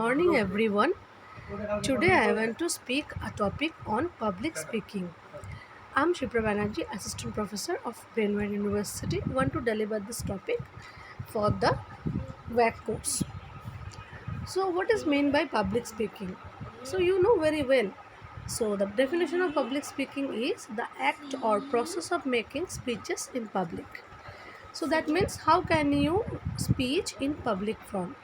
morning, everyone. Today, I want to speak a topic on public speaking. I'm Sipra Banerjee, Assistant Professor of Banerjee University. Want to deliver this topic for the WAC course. So, what is meant by public speaking? So, you know very well. So, the definition of public speaking is the act or process of making speeches in public. So, that means how can you speech in public front?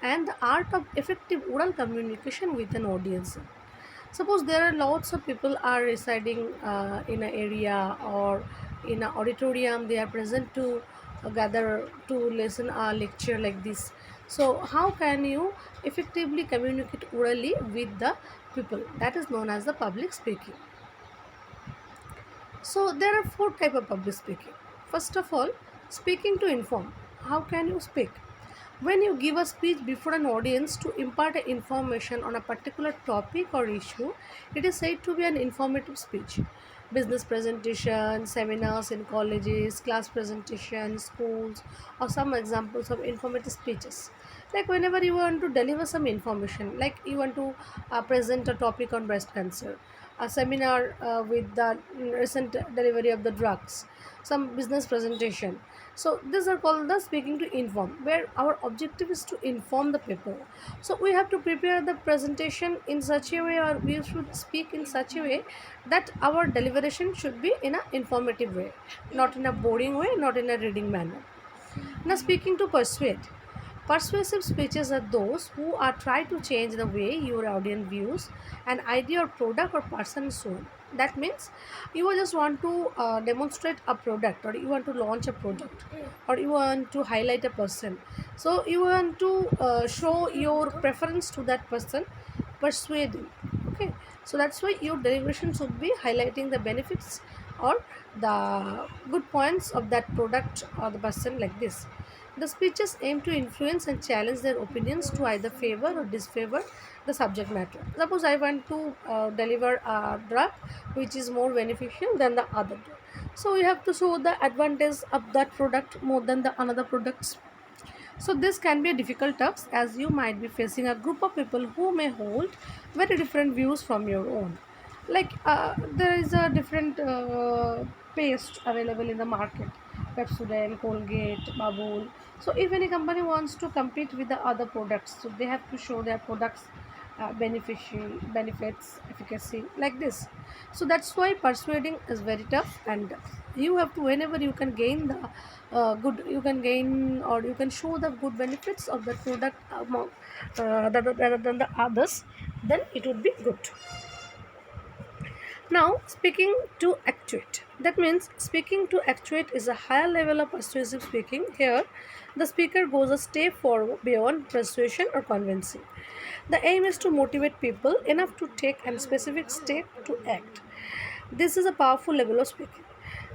And the art of effective oral communication with an audience. Suppose there are lots of people are residing in an area or in an auditorium, they are present to gather to listen a lecture like this. So how can you effectively communicate orally with the people? That is known as the public speaking. So there are four type of public speaking. First of all, speaking to inform. How can you speak? When you give a speech before an audience to impart information on a particular topic or issue, it is said to be an informative speech. Business presentation, seminars in colleges, class presentations, schools, or some examples of informative speeches. Like whenever you want to deliver some information, like you want to present a topic on breast cancer, a seminar with the recent delivery of the drugs, some business presentation. So these are called the speaking to inform, where our objective is to inform the people. So we have to prepare the presentation in such a way, or we should speak in such a way that our deliberation should be in an informative way, not in a boring way, not in a reading manner. Now, speaking to persuade. Persuasive speeches are those who are try to change the way your audience views an idea or product or person soon. That means you just want to demonstrate a product, or you want to launch a product, or you want to highlight a person. So you want to show your preference to that person, persuading. Okay, so that's why your deliberation should be highlighting the benefits or the good points of that product or the person like this. The speeches aim to influence and challenge their opinions to either favor or disfavor the subject matter. Suppose I want to deliver a drug which is more beneficial than the other drug. So we have to show the advantage of that product more than the another products. So this can be a difficult task, as you might be facing a group of people who may hold very different views from your own. Like there is a different paste available in the market, Pepsodent, Colgate, Babool. So if any company wants to compete with the other products, so they have to show their products beneficial benefits, efficacy like this. So that's why persuading is very tough, and you have to, whenever you can gain the good, you can gain or you can show the good benefits of the product among rather than the others, then it would be good. Now, speaking to actuate. That means speaking to actuate is a higher level of persuasive speaking. Here, the speaker goes a step forward beyond persuasion or convincing. The aim is to motivate people enough to take a specific step to act. This is a powerful level of speaking,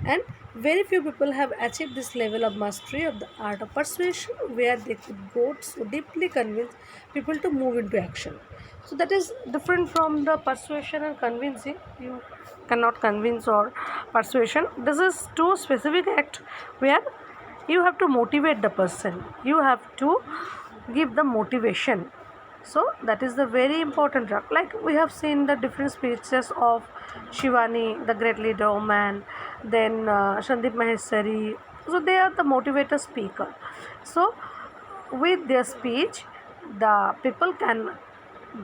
and very few people have achieved this level of mastery of the art of persuasion, where they could go so deeply convince people to move into action. So that is different from the persuasion and convincing. You cannot convince or persuasion. This is two specific act where you have to motivate the person. You have to give the motivation. So that is the very important drug. Like we have seen the different speeches of Shivani, the great leader woman, then Shandip Maheshwari. So they are the motivator speaker. So with their speech, the people can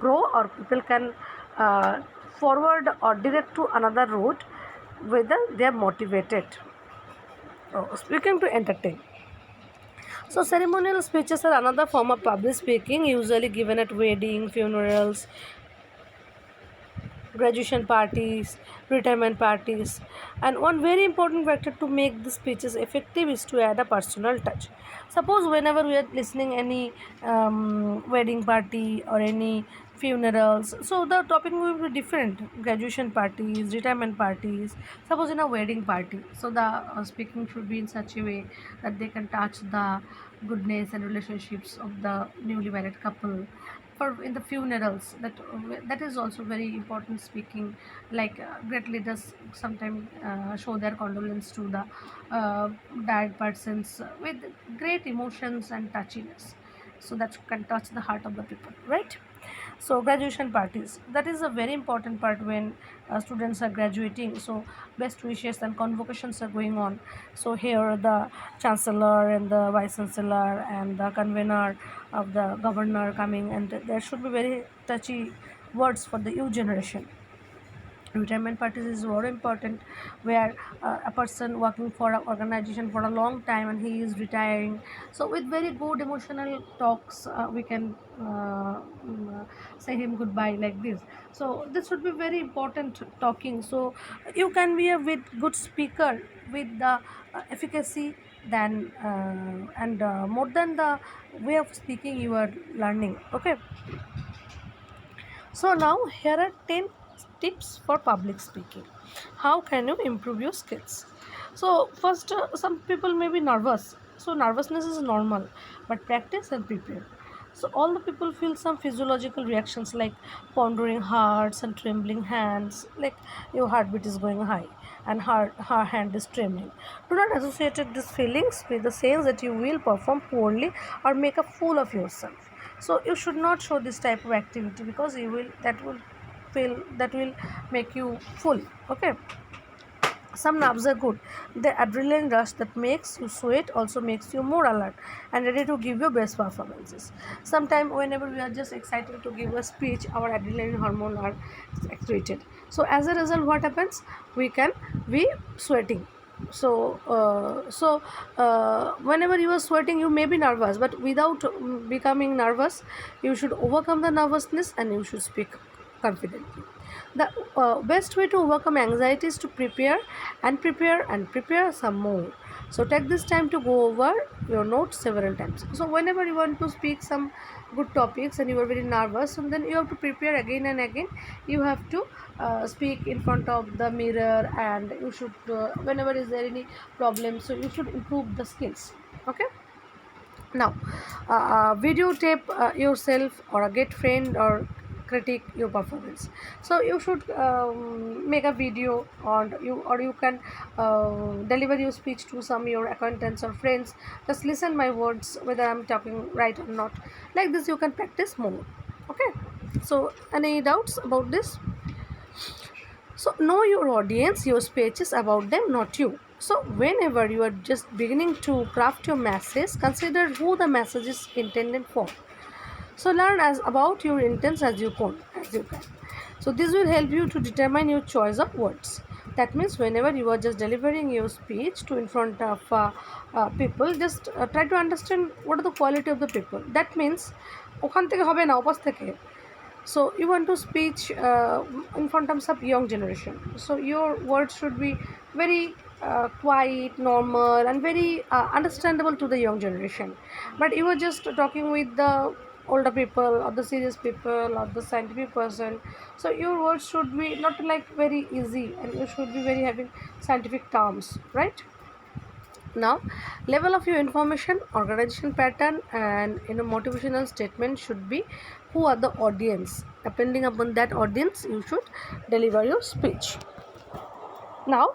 grow, or people can uh, forward or direct to another route, whether they are motivated. Speaking to entertain. So ceremonial speeches are another form of public speaking, usually given at wedding, funerals, graduation parties, retirement parties. And one very important factor to make the speeches effective is to add a personal touch. Suppose whenever we are listening any wedding party or any funerals, so the topic will be different. Graduation parties, retirement parties. Suppose in a wedding party, so the speaking should be in such a way that they can touch the goodness and relationships of the newly married couple. For in the funerals, that is also very important speaking. Like great leaders sometimes show their condolence to the died persons with great emotions and touchiness. so that can touch the heart of the people, right? So graduation parties, that is a very important part when students are graduating. So best wishes and convocations are going on. So here the chancellor and the vice chancellor and the convener of the governor coming, and there should be very touchy words for the youth generation. Retirement parties is very important, where a person working for an organization for a long time and he is retiring, so with very good emotional talks we can say him goodbye like this. So this would be very important talking. So you can be a with good speaker with the efficacy than and more than the way of speaking you are learning, okay? So now here are 10 tips for public speaking. How can you improve your skills? So first, some people may be nervous. So nervousness is normal, but practice and prepare. So all the people feel some physiological reactions like pondering hearts and trembling hands, like your heartbeat is going high and her hand is trembling. Do not associate these feelings with the sense that you will perform poorly or make a fool of yourself. So you should not show this type of activity, because you will that will make you full, okay? Some nerves are good. The adrenaline rush that makes you sweat also makes you more alert and ready to give your best performances. Sometimes whenever we are just excited to give a speech, our adrenaline hormone are activated. So as a result, what happens? We can be sweating. Whenever you are sweating, you may be nervous, but without becoming nervous, you should overcome the nervousness and you should speak confidently. The best way to overcome anxiety is to prepare and prepare and prepare some more. So take this time to go over your notes several times. So whenever you want to speak some good topics and you are very nervous, and then you have to prepare again and again. You have to speak in front of the mirror, and you should whenever is there any problem, so you should improve the skills, okay? Now videotape yourself or get friend or critique your performance. So you should make a video, or you can deliver your speech to some your acquaintance or friends. Just listen my words whether I'm talking right or not. Like this you can practice more, okay? So any doubts about this? So know your audience, your speech is about them, not you. So whenever you are just beginning to craft your message, consider who the message is intended for. So learn as about your intents as you can. So this will help you to determine your choice of words. That means whenever you are just delivering your speech to in front of people, just try to understand what are the quality of the people. That means ওখান থেকে হবে না, ওপাশ থেকে। So you want to speak in front of some young generation, so your words should be very quiet, normal, and very understandable to the young generation. But you are just talking with the older people or the serious people or the scientific person, so your words should be not like very easy, and you should be very having scientific terms, right? Now level of your information, organization pattern, and motivational statement should be who are the audience. Depending upon that audience, you should deliver your speech. Now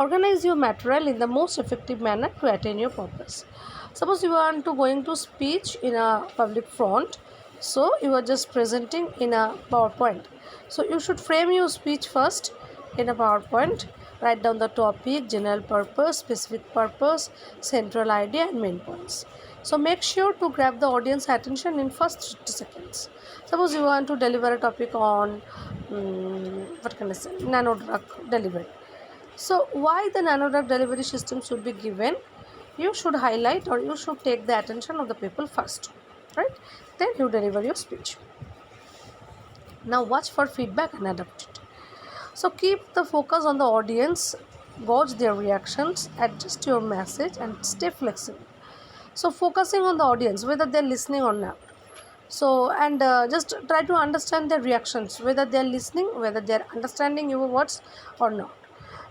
organize your material in the most effective manner to attain your purpose. Suppose you want to going to speech in a public front, so you are just presenting in a PowerPoint. So you should frame your speech first in a PowerPoint. Write down the topic, general purpose, specific purpose, central idea, and main points. So make sure to grab the audience attention in first 30 seconds. Suppose you want to deliver a topic on what can I say, nano drug delivery. So why the nanodrug delivery system should be given, you should highlight, or you should take the attention of the people first, right? Then you deliver your speech. Now watch for feedback and adapt it. So keep the focus on the audience, gauge their reactions, adjust your message, and stay flexible. So focusing on the audience, whether they're listening or not. So and just try to understand their reactions, whether they're listening, whether they're understanding your words or not.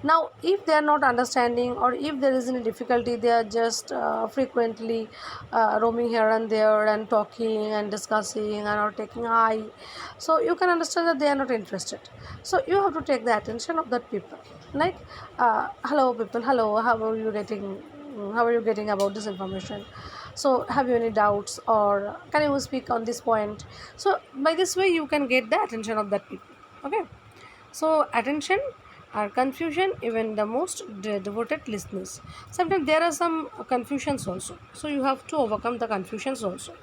Now if they are not understanding, or if there is any difficulty, they are just frequently roaming here and there and talking and discussing and or taking high, so you can understand that they are not interested. So you have to take the attention of that people, like hello people, hello, how are you getting about this information, So have you any doubts, or can you speak on this point? So by this way you can get the attention of that people. Okay. So attention or confusion, even the most devoted listeners, sometimes there are some confusions also, so you have to overcome the confusions also.